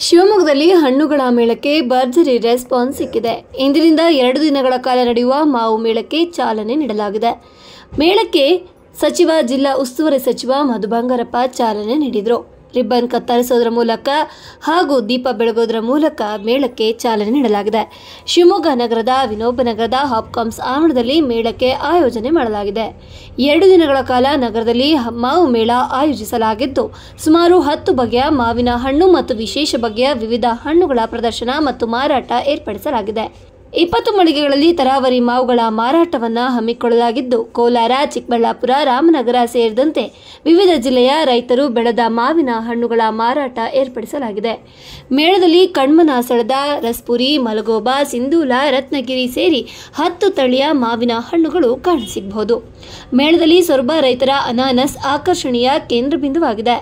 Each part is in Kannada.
ಶಿವಮೊಗ್ಗದಲ್ಲಿ ಹಣ್ಣುಗಳ ಮೇಳಕ್ಕೆ ಭರ್ಜರಿ ರೆಸ್ಪಾನ್ಸ್ ಸಿಕ್ಕಿದೆ. ಇಂದಿನಿಂದ 2 ದಿನಗಳ ಕಾಲ ನಡೆಯುವ ಮಾವು ಮೇಳಕ್ಕೆ ಚಾಲನೆ ನೀಡಲಾಗಿದೆ. ಮೇಳಕ್ಕೆ ಜಿಲ್ಲಾ ಉಸ್ತುವಾರಿ ಸಚಿವ ಮಧು ಬಂಗಾರಪ್ಪ ಚಾಲನೆ ನೀಡಿದರು. ರಿಬ್ಬನ್ ಕತ್ತರಿಸೋದರ ಮೂಲಕ ಹಾಗೂ ದೀಪ ಬೆಳಗೋದರ ಮೂಲಕ ಮೇಳಕ್ಕೆ ಚಾಲನೆ ನೀಡಲಾಗಿದೆ. ಶಿವಮೊಗ್ಗ ನಗರದ ವಿನೋಬನಗರದ ಹಾಪ್ಕಾಮ್ಸ್ ಆವರಣದಲ್ಲಿ ಮೇಳಕ್ಕೆ ಆಯೋಜನೆ ಮಾಡಲಾಗಿದೆ. 2 ದಿನಗಳ ಕಾಲ ನಗರದಲ್ಲಿ ಮಾವು ಮೇಳ ಆಯೋಜಿಸಲಾಗಿದ್ದು, ಸುಮಾರು 10 ಬಗೆಯ ಮಾವಿನ ಹಣ್ಣು ಮತ್ತು ವಿಶೇಷ ಬಗೆಯ ವಿವಿಧ ಹಣ್ಣುಗಳ ಪ್ರದರ್ಶನ ಮತ್ತು ಮಾರಾಟ ಏರ್ಪಡಿಸಲಾಗಿದೆ. 20 ಮಳಿಗೆಗಳಲ್ಲಿ ತರಾವರಿ ಮಾವುಗಳ ಮಾರಾಟವನ್ನು ಹಮ್ಮಿಕೊಳ್ಳಲಾಗಿದ್ದು, ಕೋಲಾರ, ಚಿಕ್ಕಬಳ್ಳಾಪುರ, ರಾಮನಗರ ಸೇರಿದಂತೆ ವಿವಿಧ ಜಿಲ್ಲೆಯ ರೈತರು ಬೆಳೆದ ಮಾವಿನ ಹಣ್ಣುಗಳ ಮಾರಾಟ ಏರ್ಪಡಿಸಲಾಗಿದೆ. ಮೇಳದಲ್ಲಿ ಕಣ್ಮನ ಸೆಳೆದ ರಸ್ಪುರಿ, ಮಲಗೋಬಾ, ಸಿಂಧೂಲ, ರತ್ನಗಿರಿ ಸೇರಿ 10 ತಳಿಯ ಮಾವಿನ ಹಣ್ಣುಗಳು ಕಾಣಸಿಗಬಹುದು. ಮೇಳದಲ್ಲಿ ಸೊರಬ ರೈತರ ಅನಾನಸ್ ಆಕರ್ಷಣೀಯ ಕೇಂದ್ರ ಬಿಂದುವಾಗಿದೆ.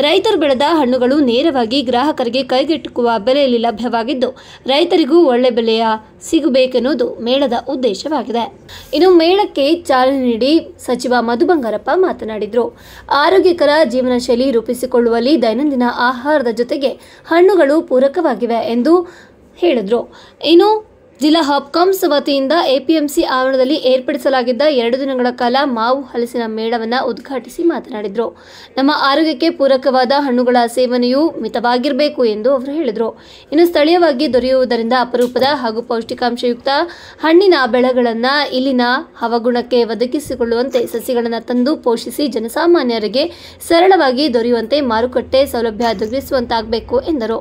ರೈತರು ಬೆಳೆದ ಹಣ್ಣುಗಳು ನೇರವಾಗಿ ಗ್ರಾಹಕರಿಗೆ ಕೈಗೆಟುಕುವ ಬೆಲೆಯಲ್ಲಿ ಲಭ್ಯವಾಗಿದ್ದು, ರೈತರಿಗೂ ಒಳ್ಳೆ ಬೆಲೆಯ ಸಿಗಬೇಕೆನ್ನುವುದು ಮೇಳದ ಉದ್ದೇಶವಾಗಿದೆ. ಇನ್ನು ಮೇಳಕ್ಕೆ ಚಾಲನೆ ನೀಡಿ ಸಚಿವ ಮಧು ಬಂಗಾರಪ್ಪ ಮಾತನಾಡಿದರು. ಆರೋಗ್ಯಕರ ಜೀವನ ಶೈಲಿ ರೂಪಿಸಿಕೊಳ್ಳುವಲ್ಲಿ ದೈನಂದಿನ ಆಹಾರದ ಜೊತೆಗೆ ಹಣ್ಣುಗಳು ಪೂರಕವಾಗಿವೆ ಎಂದು ಹೇಳಿದರು. ಇನ್ನು ಜಿಲ್ಲಾ ಹಾಪ್ಕಾಮ್ಸ್ ವತಿಯಿಂದ ಎಪಿಎಂಸಿ ಆವರಣದಲ್ಲಿ ಏರ್ಪಡಿಸಲಾಗಿದ್ದ 2 ದಿನಗಳ ಕಾಲ ಮಾವು ಹಲಸಿನ ಮೇಳವನ್ನು ಉದ್ಘಾಟಿಸಿ ಮಾತನಾಡಿದರು. ನಮ್ಮ ಆರೋಗ್ಯಕ್ಕೆ ಪೂರಕವಾದ ಹಣ್ಣುಗಳ ಸೇವನೆಯು ಮಿತವಾಗಿರಬೇಕು ಎಂದು ಅವರು ಹೇಳಿದರು. ಇನ್ನು ಸ್ಥಳೀಯವಾಗಿ ದೊರೆಯುವುದರಿಂದ ಅಪರೂಪದ ಹಾಗೂ ಪೌಷ್ಟಿಕಾಂಶಯುಕ್ತ ಹಣ್ಣಿನ ಬೆಳೆಗಳನ್ನು ಇಲ್ಲಿನ ಹವಾಗುಣಕ್ಕೆ ಒದಗಿಸಿಕೊಳ್ಳುವಂತೆ ಸಸಿಗಳನ್ನು ತಂದು ಪೋಷಿಸಿ ಜನಸಾಮಾನ್ಯರಿಗೆ ಸರಳವಾಗಿ ದೊರೆಯುವಂತೆ ಮಾರುಕಟ್ಟೆ ಸೌಲಭ್ಯ ಒದಗಿಸುವಂತಾಗಬೇಕು ಎಂದರು.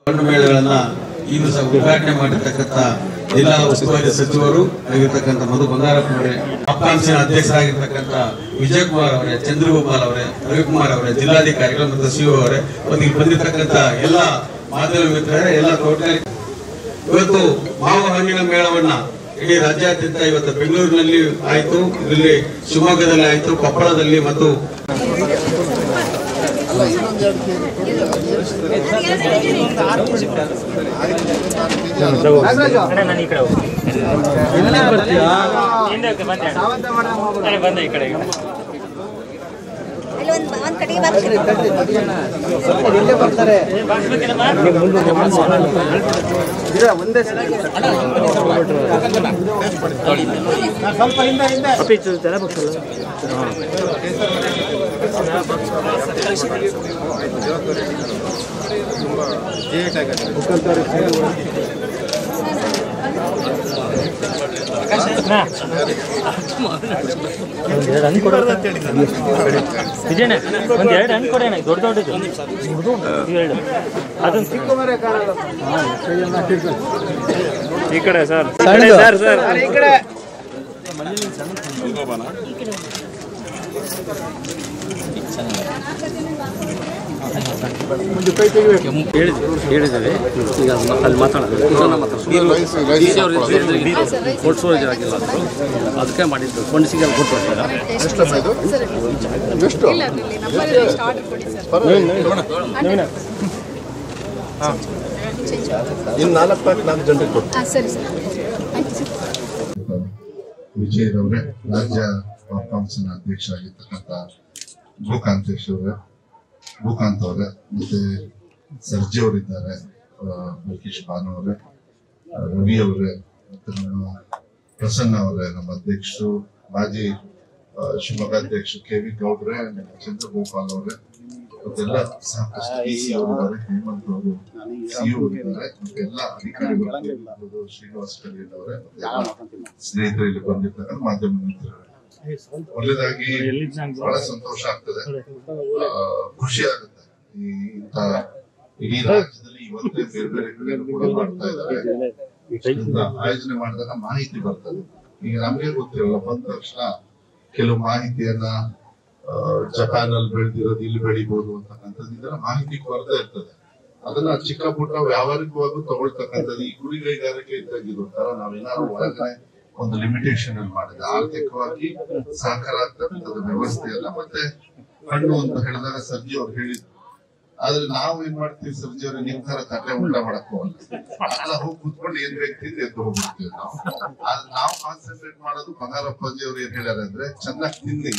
ಹಣ್ಣು ಮೇಳಗಳನ್ನ ಇಂದು ಸಹ ಉದ್ಘಾಟನೆ ಮಾಡಿರ್ತಕ್ಕಂಥ ಜಿಲ್ಲಾ ಉಸ್ತುವಾರಿ ಸಚಿವರು ಆಗಿರ್ತಕ್ಕಂಥ ಮಧು ಬಂಗಾರಪ್ಪ ಅವರೇ, ಹಾಪ್ಕಾಮ್ಸಿನ ಅಧ್ಯಕ್ಷರಾಗಿರ್ತಕ್ಕಂಥ ವಿಜಯಕುಮಾರ್ ಅವರೇ, ಚಂದ್ರಗೋಪಾಲ್ ಅವರೇ, ರವಿಕುಮಾರ್ ಅವರೇ, ಜಿಲ್ಲಾಧಿಕಾರಿಗಳು ಮತ್ತು ಸಿಒ ಅವರೇ, ಇವತ್ತಿಗೆ ಬಂದಿರತಕ್ಕಂಥ ಎಲ್ಲ ಮಾಧ್ಯಮ ಮಿತ್ರರೇ, ಎಲ್ಲ ತೋಟಗಾರಿಕೆ ಇವತ್ತು ಮಾವು ಹಣ್ಣಿನ ಮೇಳವನ್ನ ಇಡೀ ರಾಜ್ಯಾದ್ಯಂತ ಇವತ್ತು ಬೆಂಗಳೂರಿನಲ್ಲಿ ಆಯಿತು, ಇಲ್ಲಿ ಶಿವಮೊಗ್ಗದಲ್ಲಿ ಆಯಿತು, ಕೊಪ್ಪಳದಲ್ಲಿ ಮತ್ತು ಈ ಕಡೆ ಸರ್ ಹೇಳಿದ್ದೇವೆ. ಈಗ ಅಲ್ಲಿ ಮಾತಾಡೋದಿಲ್ಲ, ಅದಕ್ಕೆ ಮಾಡಿದ್ದು ಫಂಡ್ ಸಿಗಲ್ಲ ಕೊಟ್ಟು ವಿಜಯರವರೇ, ರಾಜ್ಯ ಹಾಪ್ಕಾಮ್ಸ್ನ ಅಧ್ಯಕ್ಷ ಆಗಿರ್ತಕ್ಕಂಥ ಭೂಕಾಂತ್ ಅವರೇ, ಮತ್ತೆ ಸರ್ಜಿ ಅವರಿದ್ದಾರೆ, ಮುಖೇಶ್ ಭಾನು ಅವರೇ, ರವಿ ಅವರೇ, ಮತ್ತೆ ನಮ್ಮ ಪ್ರಸನ್ನ ಅವರೇ, ನಮ್ಮ ಅಧ್ಯಕ್ಷರು ಮಾಜಿ ಶಿವಮೊಗ್ಗ ಅಧ್ಯಕ್ಷರು KV ಗೌಡ್ರೆ, ಚಂದ್ರಗೋಪಾಲ್ ಅವರೇ, ಮತ್ತೆಲ್ಲ ಸಾಕಷ್ಟು DC ಅವರಿದ್ದಾರೆ, ಹೇಮಂತ್ ಅವರು CO ಅವರಿದ್ದಾರೆ, ಮತ್ತೆಲ್ಲ ಅಧಿಕಾರಿಗಳು, ಶ್ರೀನಿವಾಸ್ ಕಲಿಯಲ್ ಅವರೇ, ಸ್ನೇಹಿತರು ಇಲ್ಲಿ ಬಂದಿರ್ತಕ್ಕಂಥ ಮಾಧ್ಯಮ ಮಿತ್ರರೇ, ಒಳ್ಳೆದಾಗಿ ಬಹಳ ಸಂತೋಷ ಆಗ್ತದೆ, ಖುಷಿ ಆಗುತ್ತೆ. ಇಂತ ಇಡೀ ರಾಜ್ಯದಲ್ಲಿ ಇವತ್ತೇ ಬೇರೆ ಬೇರೆ ಕಡೆ ಕೂಡ ಮಾಡ್ತಾ ಇದ್ದಾರೆ. ಆಯೋಜನೆ ಮಾಡಿದಾಗ ಮಾಹಿತಿ ಬರ್ತದೆ. ಈಗ ನಮಗೆ ಗೊತ್ತಿರಲ್ಲ, ಬಂದ ತಕ್ಷಣ ಕೆಲವು ಮಾಹಿತಿಯನ್ನ ಜಪಾನ್ ಅಲ್ಲಿ ಬೆಳೆದಿರೋದು ಇಲ್ಲಿ ಬೆಳಿಬಹುದು ಅಂತಕ್ಕಂಥದ್ದು, ಇದೆಲ್ಲ ಮಾಹಿತಿ ಕೊರತೆ ಇರ್ತದೆ. ಅದನ್ನ ಚಿಕ್ಕ ಪುಟ್ಟ ವ್ಯಾವಹಾರಿಕವಾಗೂ ತಗೊಳ್ತಕ್ಕಂಥದ್ದು ಈ ಗುಡಿಗೈಗಾರಿಕೆ ಇದ್ದಾಗಿರೋ ತರ ನಾವೇನಾದ್ರು ಒಳಗಡೆ ಒಂದು ಲಿಮಿಟೇಷನ್ ಅಲ್ಲಿ ಮಾಡಿದೆ. ಆರ್ಥಿಕವಾಗಿ ಸಾಕಾರ ಆಗ್ತಕ್ಕಂಥದ್ದು ವ್ಯವಸ್ಥೆ ಅಲ್ಲ. ಮತ್ತೆ ಹಣ್ಣು ಅಂತ ಹೇಳಿದಾಗ ಸರ್ಜಿ ಅವ್ರು ಹೇಳಿದ್ರು, ಆದ್ರೆ ನಾವು ಏನ್ ಮಾಡ್ತೀವಿ ಸರ್ಜಿ ಅವ್ರಿಗೆ ನಿಮ್ ತರ ತಟ್ಟೆ ಊಟ ಮಾಡಕ್ ಹೋಗಲ್ಲ. ಅಲ್ಲ ಹೋಗಿ ಕುತ್ಕೊಂಡು ಏನ್ ಬೇಕ್ತಿದ್ದು ಎದ್ದು ಹೋಗ್ಬಿಡ್ತೀವಿ ನಾವು. ಆದ್ರೆ ನಾವು ಕಾನ್ಸಂಟ್ರೇಟ್ ಮಾಡೋದು ಬಂಗಾರಪ್ಪಾಜಿ ಅವ್ರು ಏನ್ ಹೇಳ್ಯಾರ ಅಂದ್ರೆ ಚೆನ್ನಾಗಿ ತಿನ್ನಿ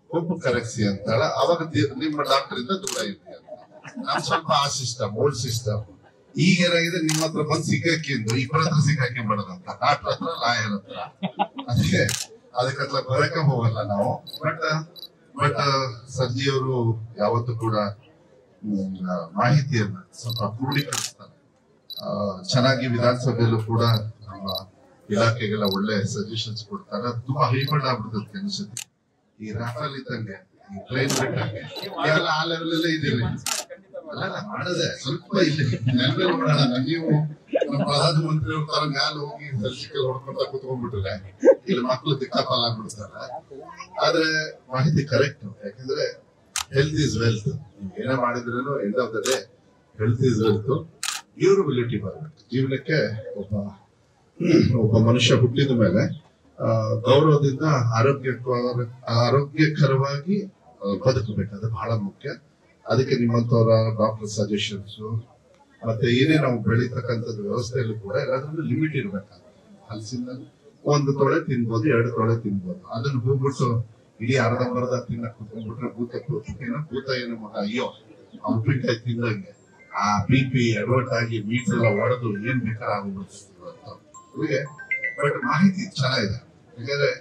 ಕೊಬ್ಬು ಕರಗಿಸಿ ಅಂತಾಳ, ಅವಾಗ ನಿಮ್ಮ ಡಾಕ್ಟರ್ ಇಂದ ದೂರ ಇರ್ತೀವಿ ಅಂತ. ನಮ್ ಸ್ವಲ್ಪ ಆ ಸಿಸ್ಟಮ್, ಓಲ್ಡ್ ಸಿಸ್ಟಮ್. ಈಗ ಏನಾಗಿದೆ, ನಿಮ್ಮ ಹತ್ರ ಬಂದ್ ಸಿಕ್ಕಾಕಿಂದು ಇಬ್ಬರ ಹತ್ರ ಸಿಕ್ಕಾಕೊಂಡ್ಬಿಡೋದಂತ, ಡಾಕ್ಟರ್ ಹತ್ರ ಲಾಯರ್ ಹತ್ರ. ಅದಕ್ಕೆ ಬರಕ ಹೋಗಲ್ಲ ನಾವು. ಬಟ್ ಸರ್ಜಿಯವರು ಯಾವತ್ತೂ ಕೂಡ ಮಾಹಿತಿಯನ್ನ ಸ್ವಲ್ಪ ಕ್ರೋಢೀಕರಿಸ್ತಾರೆ. ಚೆನ್ನಾಗಿ ವಿಧಾನಸಭೆಯಲ್ಲೂ ಕೂಡ ನಮ್ಮ ಇಲಾಖೆಗೆಲ್ಲ ಒಳ್ಳೆ ಸಜೆಷನ್ಸ್ ಕೊಡ್ತಾರೆ. ಅದು ತುಂಬಾ ಹೈಬಂಡ್ ಆಗ್ಬಿಡ್ತದೆ ಅನ್ಸುತ್ತೆ. ಈ ರಾಫೆಲ್ ಇದ್ದಂಗೆ, ಈ ಪ್ಲೇನ್ ಬಿಟ್ಟಂಗೆ ಎಲ್ಲ ಆ ಲೆವೆಲ್ ಅಲ್ಲೇ ಇದೀವಿ. ಅಲ್ಲ ಮಾಡದೆ ಸ್ವಲ್ಪ ಇಲ್ಲಿ ನೆಲದಲ್ಲಿ ಮಾಡೋಣ. ನೀವು ನಮ್ಮ ಪ್ರಧಾನಮಂತ್ರಿ ಅವ್ರ ತರ ಮ್ಯಾಲ ಹೋಗಿ ಸರ್ಜಿಕಲ್ ಹೊಡ್ಕೊಂತ ಕುತ್ಕೊಂಡ್ಬಿಟ್ರೆ ಇಲ್ಲಿ ಮಕ್ಕಳು ದಿಕ್ಕಾಪಾಲ್ ಆಗ್ಬಿಡ್ತಾರೆ. ಆದ್ರೆ ಮಾಹಿತಿ ಕರೆಕ್ಟ್. ಯಾಕಂದ್ರೆ ಹೆಲ್ತ್ ಇಸ್ ವೆಲ್ತ್. ಏನೇ ಮಾಡಿದ್ರೂ end of the day health is wealth. Durability ಬರಬೇಕು ಜೀವನಕ್ಕೆ. ಒಬ್ಬ ಮನುಷ್ಯ ಹುಟ್ಟಿದ ಮೇಲೆ ಗೌರವದಿಂದ ಆರೋಗ್ಯಕರವಾಗಿ ಬದುಕಬೇಕು. ಅದು ಬಹಳ ಮುಖ್ಯ. ಅದಕ್ಕೆ ನಿಮ್ಮಂತವರ ಡಾಕ್ಟರ್ ಸಜೆಷನ್ಸ್ ಮತ್ತೆ ಏನೇ ನಾವು ಬೆಳೀತಕ್ಕಂಥದ್ದು ವ್ಯವಸ್ಥೆಯಲ್ಲೂ ಕೂಡ ಎಲ್ಲಾದ್ರೂ ಲಿಮಿಟ್ ಇರ್ಬೇಕಾಗುತ್ತೆ. ಹಲಸಿನ 1 ತೊಳೆ ತಿನ್ಬೋದು, 2 ತೊಳೆ ತಿನ್ಬೋದು. ಅದನ್ನ ಹೋಗ್ಬಿಟ್ಟು ಇಡೀ ಅರ್ಧಂಬರ್ಧ ತಿನ್ನಕ್ ಕುತ್ಕೊಂಡ್ಬಿಟ್ರೆ ಭೂತ ಏನು ಮಗ, ಅಯ್ಯೋ ಉಪ್ಪಿನಕಾಯಿ ತಿಂದಂಗೆ ಆ BP ಅಡ್ವರ್ಟ್ ಆಗಿ ಮೀಟ್ ಎಲ್ಲ ಒಡೆದು ಏನ್ ಬೇಕಾದ್ರೆ ಆಗೋಗ್ಬಿಡ್ತದೆ. ಬಟ್ ಮಾಹಿತಿ ಚೆನ್ನಾಗಿದೆ. ಯಾಕಂದ್ರೆ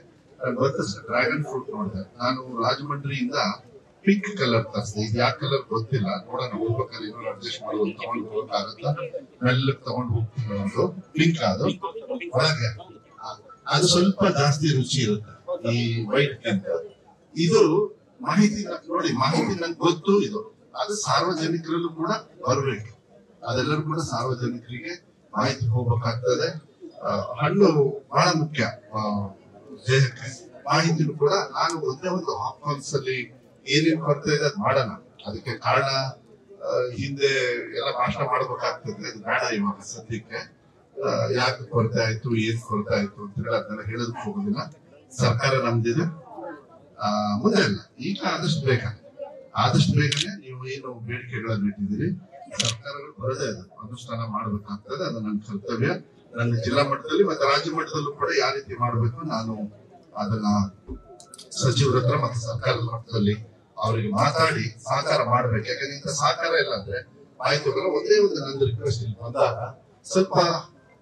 ಡ್ರ್ಯಾಗನ್ ಫ್ರೂಟ್ ನೋಡಿದೆ ನಾನು, ರಾಜಮಂಡ್ರಿಯಿಂದ ಪಿಂಕ್ ಕಲರ್ ತರಿಸಿದೆ. ಇದು ಯಾವ ಕಲರ್ ಗೊತ್ತಿಲ್ಲ, ನೋಡೋಣ ಹೋಗ್ಬೇಕಾದ್ರೆ ಇನ್ನೂ ಅಡ್ಜಸ್ಟ್ ಮಾಡೋದು ತಗೊಂಡು ಹೋಗಕ್ಕಾಗತ್ತಾ. ಮೆಲ್ಲಕ್ ತಗೊಂಡು ಹೋಗ್ತೀನಿ. ಒಂದು ಪಿಂಕ್ ಅದು ಒಳಗೆ ಅದು ಸ್ವಲ್ಪ ಜಾಸ್ತಿ ರುಚಿ ಇರುತ್ತೆ ಈ ವೈಟ್ ಗಿಂತ. ಇದು ಮಾಹಿತಿ ನೋಡಿ, ಮಾಹಿತಿ ನಂಗೆ ಗೊತ್ತು. ಇದು ಅದು ಸಾರ್ವಜನಿಕರಲ್ಲೂ ಕೂಡ ಬರಬೇಕು. ಅದೆಲ್ಲರೂ ಕೂಡ ಸಾರ್ವಜನಿಕರಿಗೆ ಮಾಹಿತಿ ಹೋಗ್ಬೇಕಾಗ್ತದೆ. ಹಣ್ಣು ಬಹಳ ಮುಖ್ಯ ದೇಹಕ್ಕೆ. ಮಾಹಿತಿನೂ ಕೂಡ ನಾನು ಒಂದೇ ಒಂದು ಹಾಪ್ಕಾನ್ಸ್ ಅಲ್ಲಿ ಏನೇನ್ ಕೊರತೆ ಇದೆ ಅದ್ ಮಾಡೋಣ. ಅದಕ್ಕೆ ಕಾರಣ ಹಿಂದೆ ಎಲ್ಲ ಭಾಷಣ ಮಾಡ್ಬೇಕಾಗ್ತದೆ. ಅದು ಬೇಡ ಇವಾಗ ಸದ್ಯಕ್ಕೆ. ಯಾಕೆ ಕೊರತೆ ಆಯ್ತು, ಏನ್ ಕೊರತೆ ಆಯ್ತು ಅಂತ ಹೇಳಿ ಅದನ್ನೆಲ್ಲ ಹೇಳೋದಕ್ಕೆ ಹೋಗೋದಿಲ್ಲ. ಸರ್ಕಾರ ನಮ್ದಿದೆ, ಮುಂದೆ ಇಲ್ಲ. ಈಗ ಆದಷ್ಟು ಬೇಗನೆ ನೀವು ಏನು ಬೇಡಿಕೆಗಳನ್ನು ಇಟ್ಟಿದ್ದೀರಿ ಸರ್ಕಾರಗಳು ಬರದೇ ಇದೆ, ಅನುಷ್ಠಾನ ಮಾಡ್ಬೇಕಾಗ್ತದೆ. ಅದು ನನ್ನ ಕರ್ತವ್ಯ. ನನ್ನ ಜಿಲ್ಲಾ ಮಟ್ಟದಲ್ಲಿ ಮತ್ತೆ ರಾಜ್ಯ ಮಟ್ಟದಲ್ಲೂ ಕೂಡ ಯಾವ ರೀತಿ ಮಾಡ್ಬೇಕು ನಾನು ಅದನ್ನ ಸಚಿವರ ಹತ್ರ ಮತ್ತೆ ಸರ್ಕಾರದ ಮಟ್ಟದಲ್ಲಿ ಅವರಿಗೆ ಮಾತಾಡಿ ಸಹಕಾರ ಮಾಡ್ಬೇಕು. ಯಾಕಂದ್ರೆ ಇಂಥ ಸಹಕಾರ ಇಲ್ಲ ಅಂದ್ರೆ ಆಯ್ತು. ಒಂದೇ ಒಂದು ನನ್ನ ರಿಕ್ವೆಸ್ಟ್ ಇಲ್ಲಿ ಬಂದಾಗ ಸ್ವಲ್ಪ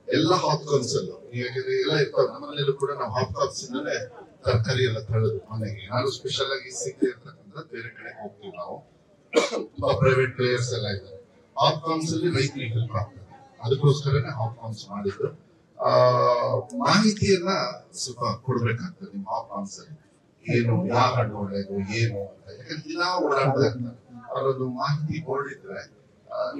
ಎಲ್ಲ ಹಾಪ್ಕಾನ್ಸ್ ಅಲ್ಲ, ಯಾಕಂದ್ರೆ ಎಲ್ಲ ಇರ್ತಾವೆ ನಮ್ಮನೇಲೂ ಕೂಡ ನಾವು ಹಾಪ್ಕಾನ್ಸ್ ಇಂದಲೇ ತರಕಾರಿ ಎಲ್ಲ ತಳೆದು ಮನೆಗೆ. ನಾನು ಸ್ಪೆಷಲ್ ಆಗಿ ಸಿಗದೆ ಇರ್ತಕ್ಕಂಥ ಬೇರೆ ಕಡೆ ಹೋಗ್ತೀವಿ ನಾವು. ತುಂಬಾ ಪ್ರೈವೇಟ್ ಪ್ಲೇಯರ್ಸ್ ಎಲ್ಲ ಇದ್ದಾರೆ. ಹಾಪ್ಕಾನ್ಸ್ ಅಲ್ಲಿ ರೈತರಿಗೆ ಹೆಲ್ಪ್ ಆಗ್ತದೆ. ಅದಕ್ಕೋಸ್ಕರನೇ ಹಾಪ್ಕಾನ್ಸ್ ಮಾಡಿದ್ರು. ಮಾಹಿತಿಯನ್ನ ಸ್ವಲ್ಪ ಕೊಡ್ಬೇಕಾಗ್ತದೆ ನಿಮ್ಮ ಹಾಪ್ಕಾನ್ಸ್ ಅಲ್ಲಿ. ಏನು ಯಾವ ಹಣ್ಣು ಒಳ್ಳೆಯದು ಏನು ಅಂತ. ಯಾಕಂದ್ರೆ ದಿನ ಓಡಾಡ್ತಾ ಇರ್ತಾರೆ. ಅವರದ್ದು ಮಾಹಿತಿ ಬೋರ್ಡ್ ಇದ್ರೆ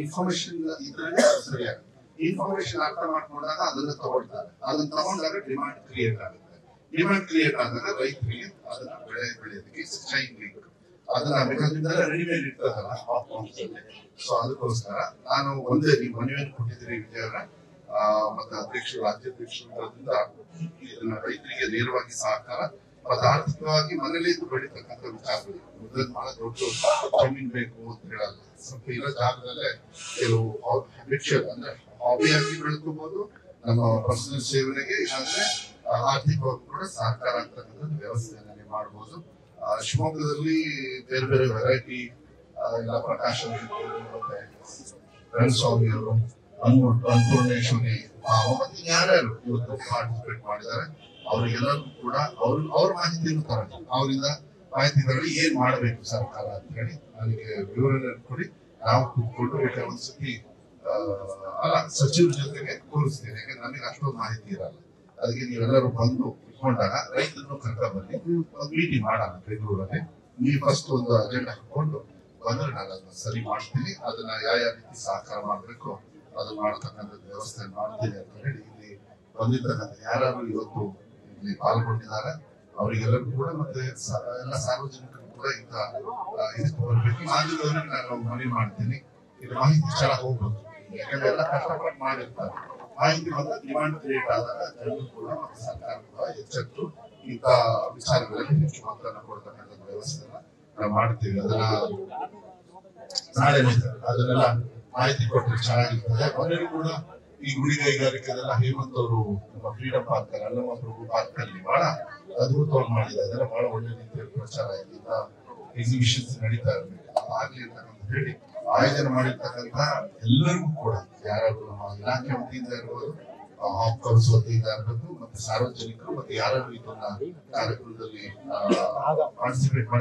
ಇನ್ಫಾರ್ಮೇಶನ್ ಇದ್ರೆ ಸರಿಯಾಗುತ್ತೆ. ಇನ್ಫಾರ್ಮೇಶನ್ ಅರ್ಥ ಮಾಡ್ಕೊಂಡಾಗ ಅದನ್ನ ತಗೊಳ್ತಾರೆ. ಅದನ್ನ ತಗೊಂಡಾಗ ಡಿಮಾಂಡ್ ಕ್ರಿಯೇಟ್ ಆಗುತ್ತೆ. ಡಿಮಾಂಡ್ ಕ್ರಿಯೇಟ್ ಆದಾಗ ರೈತರಿಗೆ ಅದನ್ನ ಬೆಳೆಯೋದಕ್ಕೆ ಚೈನ್ ಲಿಂಕ್ ಅದನ್ನ ಬೇಕಾದ್ರೆ ರೆಡಿಮೇಡ್ ಇರ್ತದಲ್ಲ ಹಾಪ್ಕಾನ್ಸ್ ಅಲ್ಲಿ. ಸೊ ಅದಕ್ಕೋಸ್ಕರ ನಾನು ಒಂದೇ ನೀವು ಮನವಿಯನ್ನು ಕೊಟ್ಟಿದ್ದೀರಿ ವಿಜಯವರ ಮತ್ತೆ ಅಧ್ಯಕ್ಷರು, ರಾಜ್ಯಾಧ್ಯಕ್ಷರಿಂದ ಇದನ್ನ ರೈತರಿಗೆ ನೇರವಾಗಿ ಸಹಕಾರ ಮತ್ತೆ ಆರ್ಥಿಕವಾಗಿ ಮನೇಲಿ ಬೆಳೀತಕ್ಕಂಥ ವಿಚಾರಗಳು. ಬಹಳ ದೊಡ್ಡ ಜಮೀನ್ ಬೇಕು ಅಂತ ಹೇಳಲ್ಲ. ಸ್ವಲ್ಪ ಇರೋ ಜಾಗದಲ್ಲೇ ಕೆಲವು ಹ್ಯಾಬಿಚುವಲ್ ಅಂದ್ರೆ ಹಾಬಿಯಾಗಿ ಬೆಳ್ಕೋಬಹುದು. ನಮ್ಮ ಪರ್ಸನಲ್ ಸೇವನೆಗೆ ಇಲ್ಲಾಂದ್ರೆ ಆರ್ಥಿಕವಾಗಿ ಕೂಡ ಸಹಕಾರ ಆಗ್ತಕ್ಕಂಥ ವ್ಯವಸ್ಥೆಯನ್ನ ಮಾಡಬಹುದು. ಶಿವಮೊಗ್ಗದಲ್ಲಿ ಬೇರೆ ಬೇರೆ ವೆರೈಟಿ ಎಲ್ಲ ಪ್ರಕಾಶ್ ಮತ್ತೆ ರಂಗಸ್ವಾಮಿ ಅವರು, ಅನ್ನಪೂರ್ಣೇಶ್ವರಿ ಮತ್ತೆ ಯಾರ್ಯಾರು ಇವತ್ತು ಪಾರ್ಟಿಸಿಪೇಟ್ ಮಾಡಿದ್ದಾರೆ ಅವರಿಗೆಲ್ಲರೂ ಕೂಡ ಅವ್ರ ಮಾಹಿತಿಯನ್ನು ತರಲಿ. ಅವರಿಂದ ಮಾಹಿತಿ ತರಲಿ ಏನ್ ಮಾಡಬೇಕು ಸರ್ಕಾರ ಅಂತ ಹೇಳಿ ನನಗೆ ವಿವರಣೆ ಕೊಡಿ. ನಾವು ಕೂತ್ಕೊಂಡು ಬೇಕಾದ್ರೆ ಒಂದ್ಸತಿ ಅಲ್ಲ ಸಚಿವರ ಜೊತೆಗೆ ಕೂರಿಸ್ತೀನಿ. ಯಾಕಂದ್ರೆ ನನಗೆ ಅಷ್ಟೊಂದು ಮಾಹಿತಿ ಇರಲ್ಲ. ಅದಕ್ಕೆ ನೀವೆಲ್ಲರೂ ಬಂದು ಇಟ್ಕೊಂಡಾಗ ರೈತರನ್ನು ಕರ್ಕ ಬನ್ನಿ, ಒಂದು ಮೀಟಿಂಗ್ ಮಾಡೋಣ ಬೆಂಗಳೂರಲ್ಲಿ. ನೀವು ಫಸ್ಟ್ ಒಂದು ಅಜೆಂಡಾ ಹಾಕೊಂಡು ಬಂದ್ರೆ ನಾನು ಅದನ್ನ ಸರಿ ಮಾಡ್ತೀನಿ. ಅದನ್ನ ಯಾವ ರೀತಿ ಸಹಕಾರ ಮಾಡ್ಬೇಕು ಅದನ್ನ ಮಾಡತಕ್ಕಂಥ ವ್ಯವಸ್ಥೆ ಮಾಡ್ತೀನಿ ಅಂತ ಹೇಳಿ ಇಲ್ಲಿ ಬಂದಿರ್ತಕ್ಕಂಥ ಯಾರು ಇವತ್ತು ಇಲ್ಲಿ ಪಾಲ್ಗೊಂಡಿದ್ದಾರೆ ಅವರಿಗೆಲ್ಲರೂ ಕೂಡ ಮತ್ತೆ ಎಲ್ಲ ಸಾರ್ವಜನಿಕರು ಕೂಡ ಇಂಥ ಇದಕ್ಕೆ ಬರ್ಬೇಕು. ಮಾಧ್ಯಮದವರಿಗೆ ನಾನು ಮನವಿ ಮಾಡ್ತೀನಿ, ಇದು ಮಾಹಿತಿ ಚೆನ್ನಾಗಿ ಹೋಗ್ಬೋದು. ಯಾಕಂದ್ರೆ ಎಲ್ಲ ಕಷ್ಟಪಟ್ಟು ಮಾಡಿರ್ತಾರೆ. ಮಾಹಿತಿ ಬಂದ ಡಿಮಾಂಡ್ ಕ್ರಿಯೇಟ್ ಆದಾಗ ಜನರು ಕೂಡ ಮತ್ತೆ ಸರ್ಕಾರ ಕೂಡ ಎಚ್ಚೆತ್ತು ಇಂಥ ವಿಚಾರಗಳಲ್ಲಿ ಹೆಚ್ಚು ಮತದಾನ ಕೊಡ್ತಕ್ಕಂಥ ವ್ಯವಸ್ಥೆನ ನಾವು ಮಾಡ್ತೀವಿ. ಅದನ್ನ ನಾಳೆ ಅದನ್ನೆಲ್ಲ ಮಾಹಿತಿ ಕೊಟ್ಟರೆ ಚೆನ್ನಾಗಿರ್ತದೆ. ಮನೆಯೂ ಕೂಡ ಈ ಗುಡಿ ಕೈಗಾರಿಕೆದೆಲ್ಲ ಹೇಮಂತ್ ಅವರು ನಮ್ಮ ಫ್ರೀಡಂ ಪಾರ್ಕ್ ಅಲ್ಲಿ ಅಲ್ಲಮ್ಮ ಪ್ರಭು ಪಾರ್ಕ್ ಅಲ್ಲಿ ಬಹಳ ಅದ್ಭುತವಾಗಿ ಮಾಡಿದ್ದಾರೆ. ಅದೆಲ್ಲ ಬಹಳ ಒಳ್ಳೆ ರೀತಿಯಲ್ಲಿ ಪ್ರಚಾರ ಇಲ್ಲಿಂದ ಎಕ್ಸಿಬಿಷನ್ಸ್ ನಡೀತಾ ಇರಬೇಕು ಆಗ್ಲಿ ಅಂತ ಹೇಳಿ ಆಯೋಜನೆ ಮಾಡಿರ್ತಕ್ಕಂಥ ಎಲ್ಲರಿಗೂ ಕೂಡ ಯಾರಾದ್ರೂ ನಮ್ಮ ಇಲಾಖೆ ವತಿಯಿಂದ ಇರ್ಬೋದು, ಹಾಪ್ಕಮ್ಸ್ ವತಿಯಿಂದ ಇರಬೇಕು, ಮತ್ತೆ ಸಾರ್ವಜನಿಕರು ಮತ್ತೆ ಯಾರು ಇದನ್ನ ಕಾರ್ಯಕ್ರಮದಲ್ಲಿ ಪಾರ್ಟಿಸಿಪೇಟ್ ಮಾಡಿ